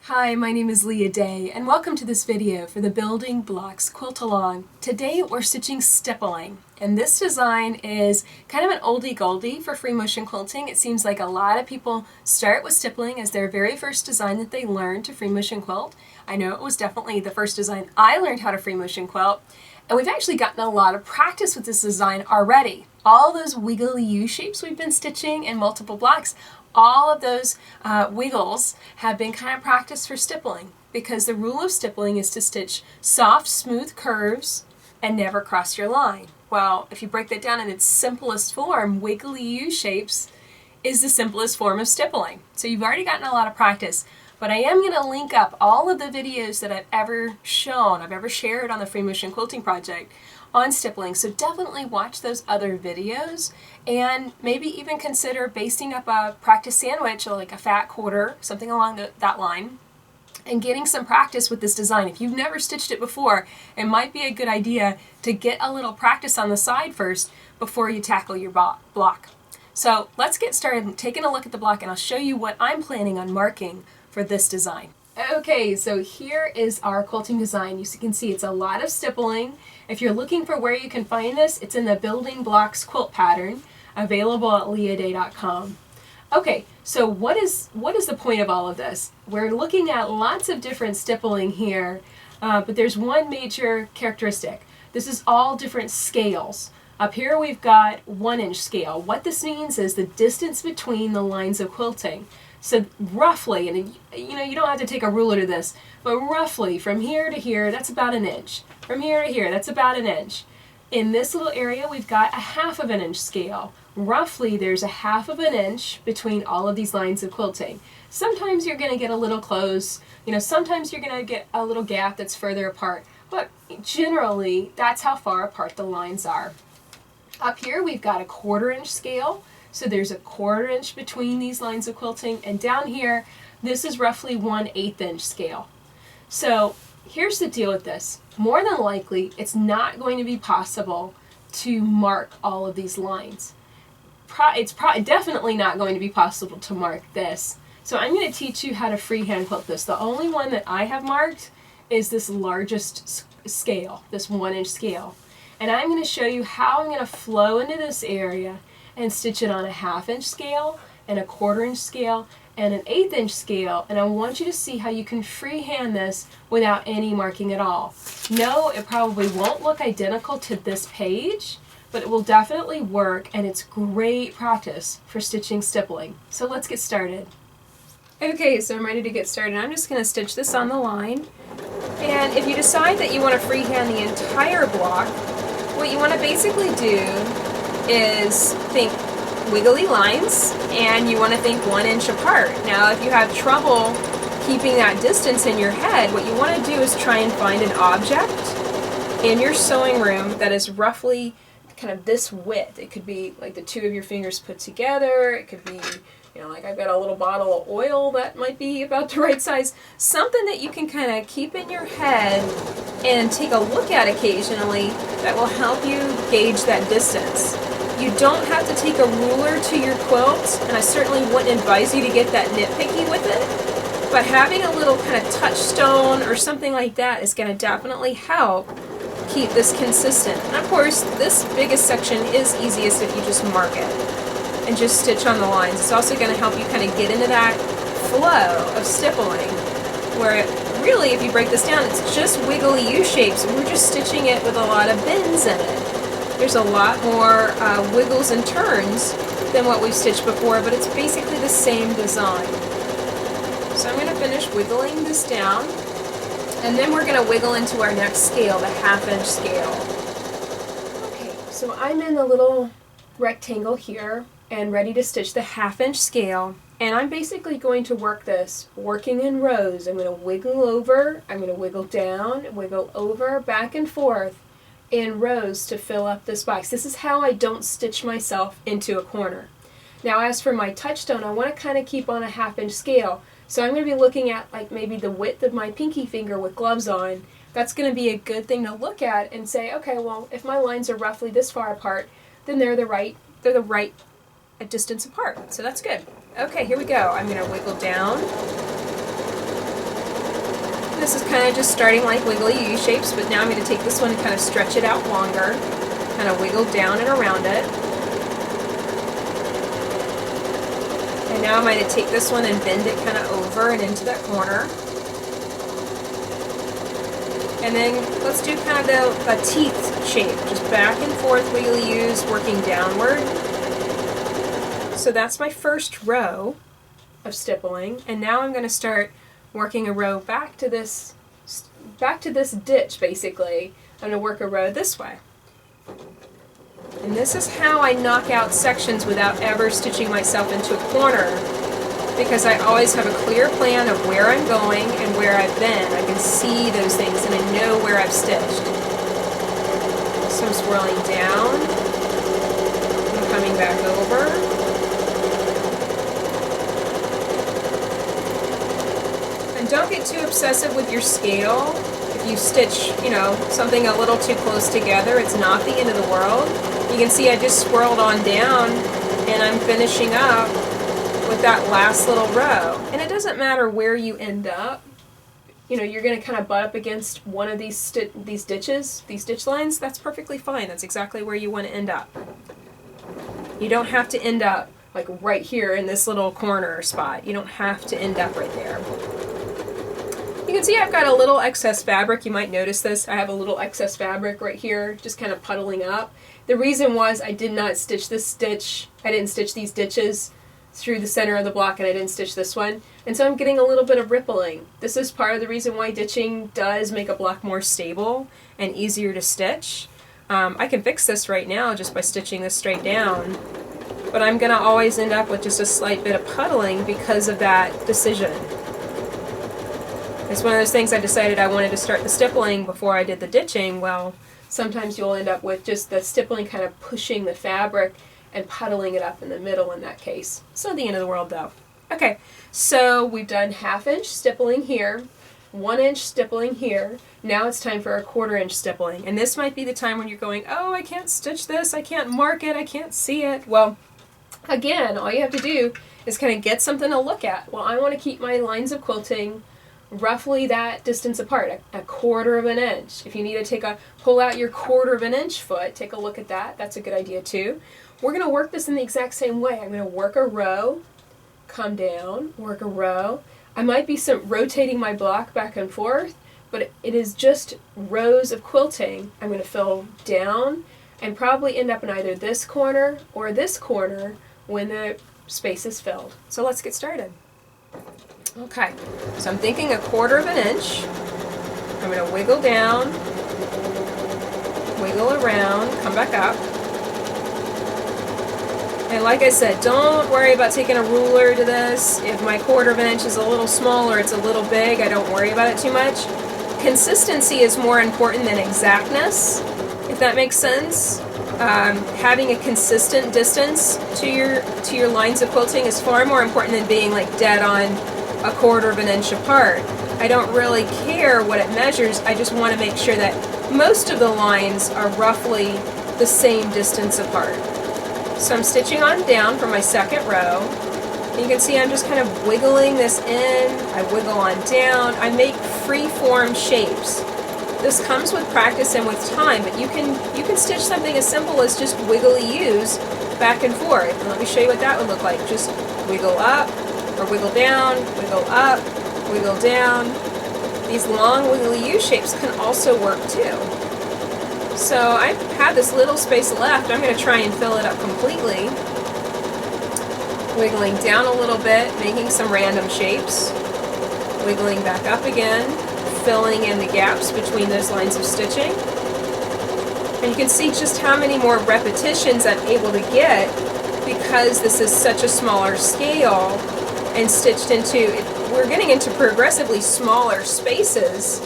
Hi, my name is Leah Day, and welcome to this video for the Building Blocks Quilt Along. Today we're stitching stippling, and this design is kind of an oldie goldie for free motion quilting. It seems like a lot of people start with stippling as their very first design that they learn to free motion quilt. I know it was definitely the first design I learned how to free motion quilt, and we've actually gotten a lot of practice with this design already. All those wiggly U shapes we've been stitching in multiple blocks, all of those wiggles have been kind of practice for stippling, because the rule of stippling is to stitch soft, smooth curves and never cross your line. Well, if you break that down in its simplest form, wiggly U shapes is the simplest form of stippling. So you've already gotten a lot of practice, but I am going to link up all of the videos that I've ever shared on the Free Motion Quilting Project on stippling. So definitely watch those other videos and maybe even consider basting up a practice sandwich or like a fat quarter, something along that line, and getting some practice with this design. If you've never stitched it before, it might be a good idea to get a little practice on the side first before you tackle your block. So let's get started taking a look at the block, and I'll show you what I'm planning on marking for this design. Okay, so here is our quilting design. You can see it's a lot of stippling. If you're looking for where you can find this, it's in the Building Blocks quilt pattern, available at leahday.com. Okay, so what is the point of all of this? We're looking at lots of different stippling here, but there's one major characteristic. This is all different scales. Up here we've got 1-inch scale. What this means is the distance between the lines of quilting. So roughly, and you don't have to take a ruler to this, but roughly from here to here, that's about 1 inch. From here to here, that's about 1 inch. In this little area, we've got a 1/2 inch scale. Roughly, there's a 1/2 inch between all of these lines of quilting. Sometimes you're going to get a little close, sometimes you're going to get a little gap that's further apart, but generally, that's how far apart the lines are. Up here, we've got a 1/4 inch scale. So there's a 1/4 inch between these lines of quilting, and down here, this is roughly 1/8 inch scale. So here's the deal with this. More than likely, it's not going to be possible to mark all of these lines. It's definitely not going to be possible to mark this. So I'm going to teach you how to freehand quilt this. The only one that I have marked is this largest scale, this 1-inch scale. And I'm going to show you how I'm going to flow into this area and stitch it on a 1/2 inch scale and a 1/4 inch scale and an 1/8 inch scale, and I want you to see how you can freehand this without any marking at all. No, it probably won't look identical to this page, but it will definitely work, and it's great practice for stitching stippling. So let's get started. Okay, so I'm ready to get started. I'm just going to stitch this on the line, and if you decide that you want to freehand the entire block, what you want to basically do is think wiggly lines, and you want to think 1 inch apart. Now, if you have trouble keeping that distance in your head, what you want to do is try and find an object in your sewing room that is roughly kind of this width. It could be like the 2 of your fingers put together. It could be, like I've got a little bottle of oil that might be about the right size. Something that you can kind of keep in your head and take a look at occasionally that will help you gauge that distance. You don't have to take a ruler to your quilt, and I certainly wouldn't advise you to get that nitpicky with it, but having a little kind of touchstone or something like that is going to definitely help keep this consistent. And of course, this biggest section is easiest if you just mark it and just stitch on the lines. It's also going to help you kind of get into that flow of stippling, where really, if you break this down, it's just wiggly U shapes, and we're just stitching it with a lot of bends in it. There's a lot more wiggles and turns than what we've stitched before, but it's basically the same design. So I'm going to finish wiggling this down, and then we're going to wiggle into our next scale, the 1/2 inch scale. Okay, so I'm in the little rectangle here and ready to stitch the 1/2 inch scale, and I'm basically going to work this, working in rows. I'm going to wiggle over, I'm going to wiggle down, wiggle over, back and forth in rows to fill up this box. This is how I don't stitch myself into a corner. Now, as for my touchstone, I want to kind of keep on a 1/2 inch scale. So I'm going to be looking at like maybe the width of my pinky finger with gloves on. That's going to be a good thing to look at and say, okay, well, if my lines are roughly this far apart, then they're the right distance apart. So that's good. Okay, here we go. I'm going to wiggle down This is kind of just starting like wiggly U shapes, but now I'm going to take this one and kind of stretch it out longer, kind of wiggle down and around it. And now I'm going to take this one and bend it kind of over and into that corner. And then let's do kind of a teeth shape, just back and forth wiggly U's working downward. So that's my first row of stippling, and now I'm going to start working a row back to this ditch basically. I'm going to work a row this way. And this is how I knock out sections without ever stitching myself into a corner, because I always have a clear plan of where I'm going and where I've been. I can see those things and I know where I've stitched. So I'm swirling down and coming back over. And don't get too obsessive with your scale. If you stitch, something a little too close together, it's not the end of the world. You can see I just swirled on down and I'm finishing up with that last little row. And it doesn't matter where you end up. You're going to kind of butt up against one of these ditch lines. That's perfectly fine. That's exactly where you want to end up. You don't have to end up like right here in this little corner spot. You don't have to end up right there. You can see I've got a little excess fabric. You might notice this. I have a little excess fabric right here, just kind of puddling up. The reason was I did not stitch this stitch. I didn't stitch these ditches through the center of the block, and I didn't stitch this one. And so I'm getting a little bit of rippling. This is part of the reason why ditching does make a block more stable and easier to stitch. I can fix this right now just by stitching this straight down, but I'm gonna always end up with just a slight bit of puddling because of that decision. It's one of those things I decided I wanted to start the stippling before I did the ditching. Well, sometimes you'll end up with just the stippling kind of pushing the fabric and puddling it up in the middle in that case. It's not the end of the world though. Okay, so we've done 1/2 inch stippling here, 1 inch stippling here. Now it's time for a 1/4 inch stippling. And this might be the time when you're going, oh, I can't stitch this, I can't mark it, I can't see it. Well, again, all you have to do is kind of get something to look at. Well, I want to keep my lines of quilting roughly that distance apart, a 1/4 of an inch. If you need to pull out your 1/4 of an inch foot, take a look at that. That's a good idea too. We're going to work this in the exact same way. I'm going to work a row, come down, work a row. I might be rotating my block back and forth, but it is just rows of quilting. I'm going to fill down and probably end up in either this corner or this corner when the space is filled. So let's get started. Okay, so I'm thinking a 1/4 of an inch. I'm going to wiggle down, wiggle around, come back up. And like I said, don't worry about taking a ruler to this. If my 1/4 of an inch is a little small or it's a little big, I don't worry about it too much. Consistency is more important than exactness, if that makes sense. Having a consistent distance to your lines of quilting is far more important than being like dead on a 1/4 of an inch apart. I don't really care what it measures. I just want to make sure that most of the lines are roughly the same distance apart. So I'm stitching on down for my second row. You can see I'm just kind of wiggling this in. I wiggle on down. I make free-form shapes. This comes with practice and with time, but you can stitch something as simple as just wiggly U's back and forth. And let me show you what that would look like. Just wiggle up, or wiggle down, wiggle up, wiggle down. These long wiggly U shapes can also work too. So I have this little space left. I'm going to try and fill it up completely. Wiggling down a little bit, making some random shapes. Wiggling back up again, filling in the gaps between those lines of stitching. And you can see just how many more repetitions I'm able to get because this is such a smaller scale and stitched into, we're getting into progressively smaller spaces,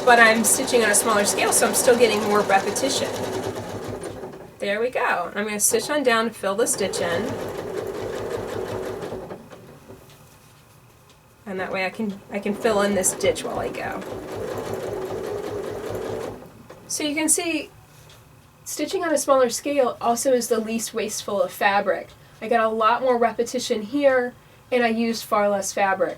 but I'm stitching on a smaller scale, so I'm still getting more repetition. There we go. I'm going to stitch on down to fill the stitch in. And that way I can fill in this ditch while I go. So you can see stitching on a smaller scale also is the least wasteful of fabric. I got a lot more repetition here, and I used far less fabric.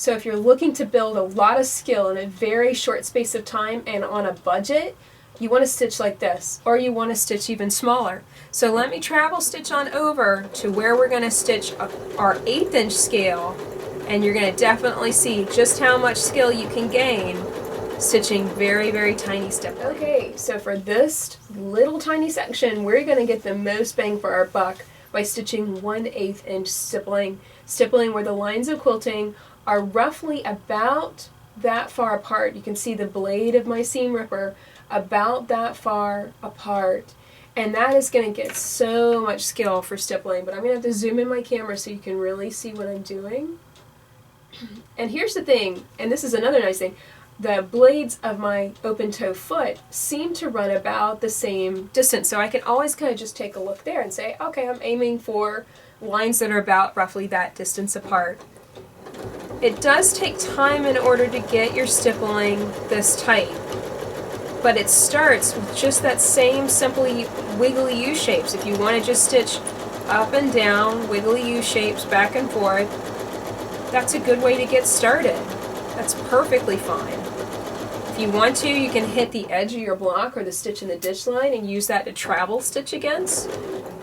So if you're looking to build a lot of skill in a very short space of time and on a budget, you want to stitch like this, or you want to stitch even smaller. So let me travel stitch on over to where we're going to stitch our 1/8 inch scale, and you're going to definitely see just how much skill you can gain stitching very, very tiny stippling. Okay, so for this little tiny section, we're going to get the most bang for our buck by stitching 1/8 inch stippling where the lines of quilting are roughly about that far apart. You can see the blade of my seam ripper about that far apart, and that is going to get so much skill for stippling. But I'm going to have to zoom in my camera so you can really see what I'm doing. And here's the thing, and this is another nice thing, the blades of my open toe foot seem to run about the same distance, so I can always kind of just take a look there and say, okay, I'm aiming for lines that are about roughly that distance apart. It does take time in order to get your stippling this tight, but it starts with just that same simply wiggly U shapes. If you want to just stitch up and down, wiggly U shapes, back and forth, that's a good way to get started. That's perfectly fine. If you want to, you can hit the edge of your block or the stitch in the ditch line and use that to travel stitch against.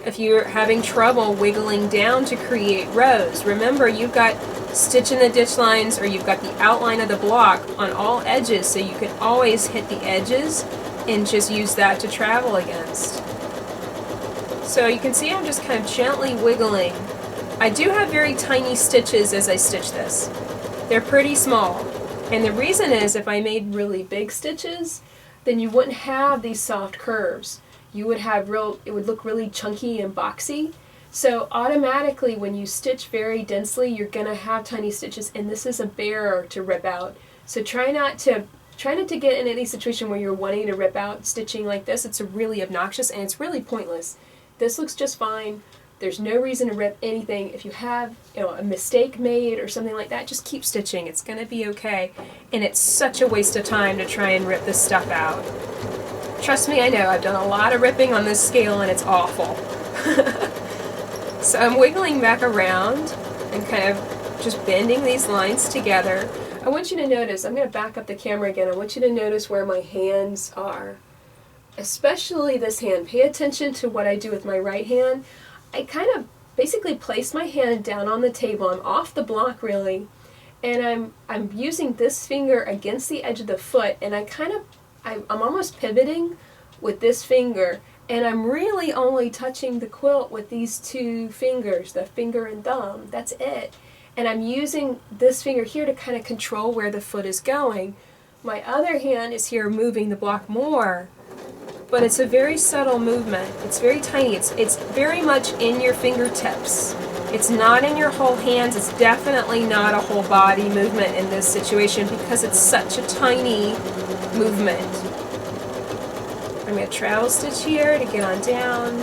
If you're having trouble wiggling down to create rows, remember you've got stitch in the ditch lines, or you've got the outline of the block on all edges, so you can always hit the edges and just use that to travel against. So you can see I'm just kind of gently wiggling. I do have very tiny stitches as I stitch this. They're pretty small, and the reason is if I made really big stitches, then you wouldn't have these soft curves. You would have it would look really chunky and boxy. So automatically when you stitch very densely, you're going to have tiny stitches, and this is a bear to rip out. So try not to get in any situation where you're wanting to rip out stitching like this. It's really obnoxious and it's really pointless. This looks just fine. There's no reason to rip anything. If you have a mistake made or something like that, just keep stitching. It's going to be okay. And it's such a waste of time to try and rip this stuff out. Trust me, I know. I've done a lot of ripping on this scale and it's awful. So I'm wiggling back around and kind of just bending these lines together. I want you to notice, I'm going to back up the camera again, I want you to notice where my hands are. Especially this hand. Pay attention to what I do with my right hand. I kind of basically place my hand down on the table. I'm off the block really, and I'm using this finger against the edge of the foot, and I'm almost pivoting with this finger, and I'm really only touching the quilt with these two fingers, the finger and thumb. That's it. And I'm using this finger here to kind of control where the foot is going. My other hand is here moving the block more, but it's a very subtle movement. It's very tiny. It's very much in your fingertips. It's not in your whole hands. It's definitely not a whole body movement in this situation because it's such a tiny movement. I'm going to travel stitch here to get on down.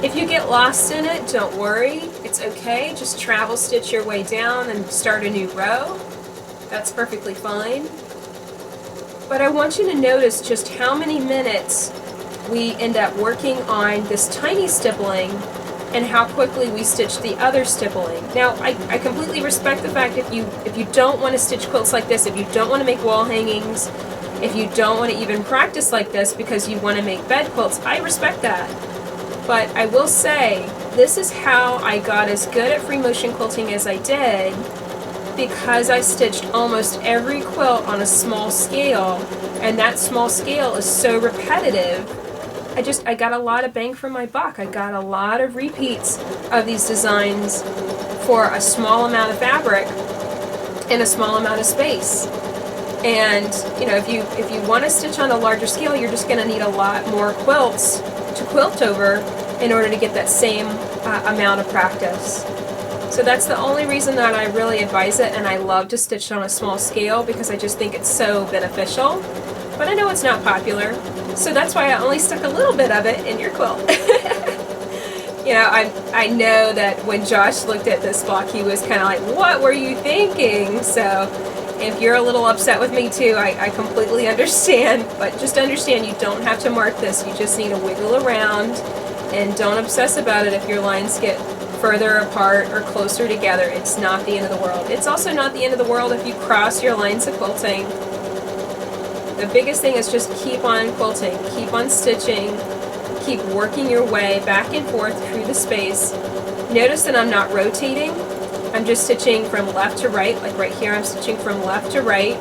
If you get lost in it, don't worry. It's okay. Just travel stitch your way down and start a new row. That's perfectly fine. But I want you to notice just how many minutes we end up working on this tiny stippling and how quickly we stitch the other stippling. Now, I completely respect the fact if you don't want to stitch quilts like this, if you don't want to make wall hangings, if you don't want to even practice like this because you want to make bed quilts, I respect that. But I will say, this is how I got as good at free motion quilting as I did, because I stitched almost every quilt on a small scale, and that small scale is so repetitive. I got a lot of bang for my buck. I got a lot of repeats of these designs for a small amount of fabric in a small amount of space. And if you want to stitch on a larger scale, you're just going to need a lot more quilts to quilt over in order to get that same amount of practice. So that's the only reason that I really advise it, and I love to stitch on a small scale because I just think it's so beneficial. But I know it's not popular, so that's why I only stuck a little bit of it in your quilt. I know that when Josh looked at this block, he was kind of like, what were you thinking? So if you're a little upset with me too, I completely understand, but just understand you don't have to mark this. You just need to wiggle around, and don't obsess about it if your lines get further apart or closer together, it's not the end of the world. It's also not the end of the world if you cross your lines of quilting. The biggest thing is just keep on quilting, keep on stitching, keep working your way back and forth through the space. Notice that I'm not rotating. I'm just stitching from left to right, like right here I'm stitching from left to right,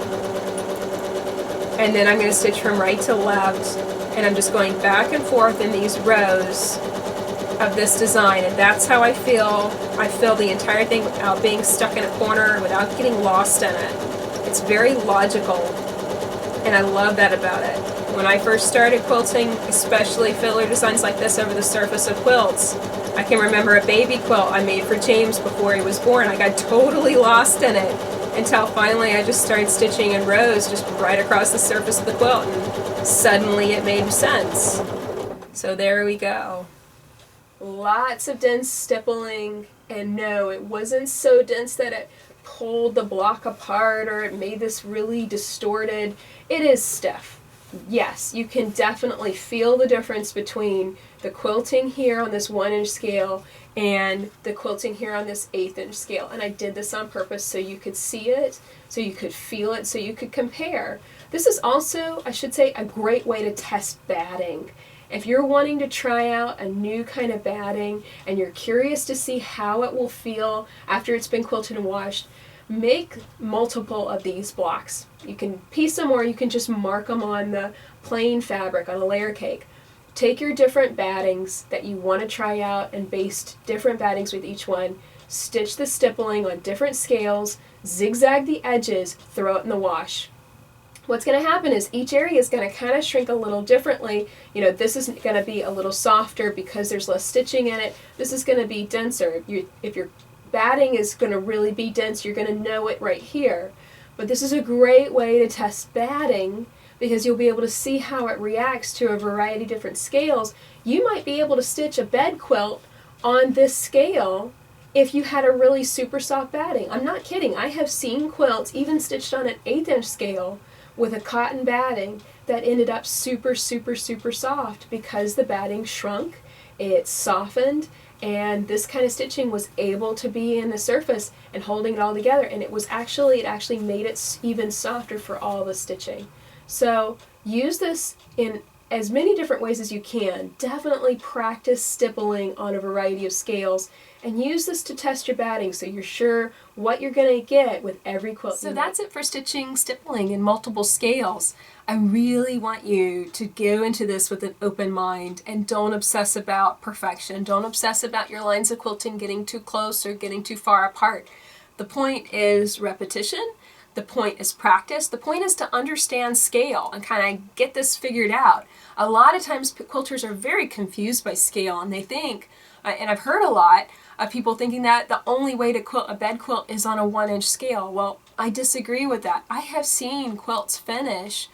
and then I'm going to stitch from right to left, and I'm just going back and forth in these rows of this design, and that's how I feel the entire thing without being stuck in a corner, without getting lost in it. It's very logical, and I love that about it. When I first started quilting, especially filler designs like this over the surface of quilts, I can remember a baby quilt I made for James before he was born. I got totally lost in it until finally I just started stitching in rows just right across the surface of the quilt, and suddenly it made sense. So there we go. Lots of dense stippling, and no, it wasn't so dense that it pulled the block apart or it made this really distorted. It is stiff. Yes, you can definitely feel the difference between the quilting here on this 1-inch scale and the quilting here on this 1/8-inch scale. And I did this on purpose so you could see it, so you could feel it, so you could compare. This is also, I should say, a great way to test batting. If you're wanting to try out a new kind of batting and you're curious to see how it will feel after it's been quilted and washed, make multiple of these blocks. You can piece them or you can just mark them on the plain fabric, on a layer cake. Take your different battings that you want to try out and baste different battings with each one. Stitch the stippling on different scales, zigzag the edges, throw it in the wash. What's going to happen is each area is going to kind of shrink a little differently. You know, this is going to be a little softer because there's less stitching in it. This is going to be denser. If your batting is going to really be dense, you're going to know it right here. But this is a great way to test batting because you'll be able to see how it reacts to a variety of different scales. You might be able to stitch a bed quilt on this scale if you had a really super soft batting. I'm not kidding. I have seen quilts even stitched on an 1/8-inch scale with a cotton batting that ended up super, super, super soft because the batting shrunk, it softened, and this kind of stitching was able to be in the surface and holding it all together, and it actually made it even softer for all the stitching. So use this in as many different ways as you can. Definitely practice stippling on a variety of scales and use this to test your batting so you're sure what you're going to get with every quilt. So that's it for stitching stippling in multiple scales. I really want you to go into this with an open mind and don't obsess about perfection. Don't obsess about your lines of quilting getting too close or getting too far apart. The point is repetition. The point is practice. The point is to understand scale and kind of get this figured out. A lot of times quilters are very confused by scale, and they think, and I've heard a lot of people thinking that the only way to quilt a bed quilt is on a 1-inch scale. Well, I disagree with that. I have seen quilts finish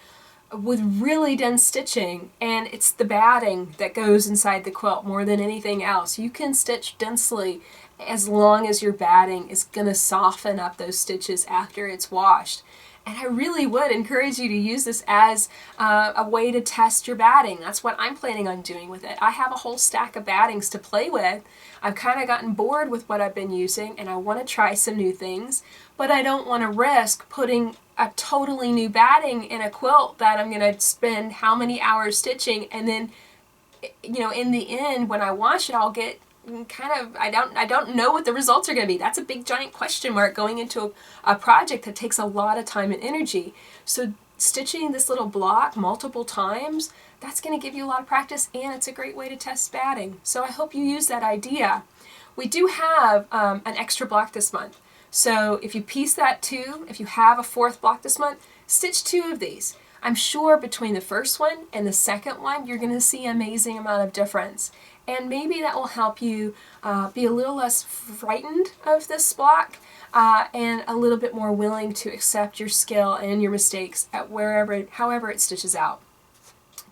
with really dense stitching, and it's the batting that goes inside the quilt more than anything else. You can stitch densely as long as your batting is going to soften up those stitches after it's washed. And I really would encourage you to use this as a way to test your batting. That's what I'm planning on doing with it. I have a whole stack of battings to play with. I've kind of gotten bored with what I've been using, and I want to try some new things, but I don't want to risk putting a totally new batting in a quilt that I'm going to spend how many hours stitching, and then, you know, in the end, when I wash it, I'll get kind of, I don't know what the results are going to be. That's a big giant question mark going into a project that takes a lot of time and energy. So stitching this little block multiple times, that's going to give you a lot of practice, and it's a great way to test batting. So I hope you use that idea. We do have an extra block this month. So if you piece that too, if you have a 4th block this month, stitch 2 of these. I'm sure between the first one and the second one, you're going to see an amazing amount of difference. And maybe that will help you be a little less frightened of this block and a little bit more willing to accept your skill and your mistakes at however it stitches out.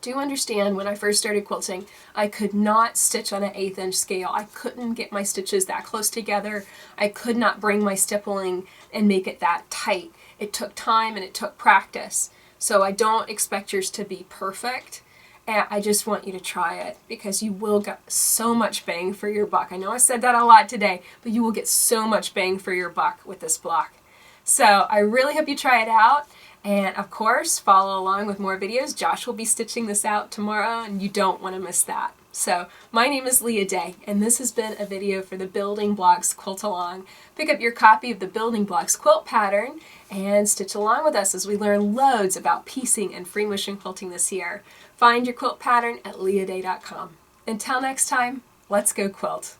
Do understand, when I first started quilting, I could not stitch on an 1/8-inch scale. I couldn't get my stitches that close together. I could not bring my stippling and make it that tight. It took time and it took practice. So I don't expect yours to be perfect. And I just want you to try it because you will get so much bang for your buck. I know I said that a lot today, but you will get so much bang for your buck with this block. So I really hope you try it out. And of course, follow along with more videos. Josh will be stitching this out tomorrow, and you don't want to miss that. So my name is Leah Day, and this has been a video for the Building Blocks Quilt Along. Pick up your copy of the Building Blocks quilt pattern and stitch along with us as we learn loads about piecing and free motion quilting this year. Find your quilt pattern at leahday.com. Until next time, let's go quilt.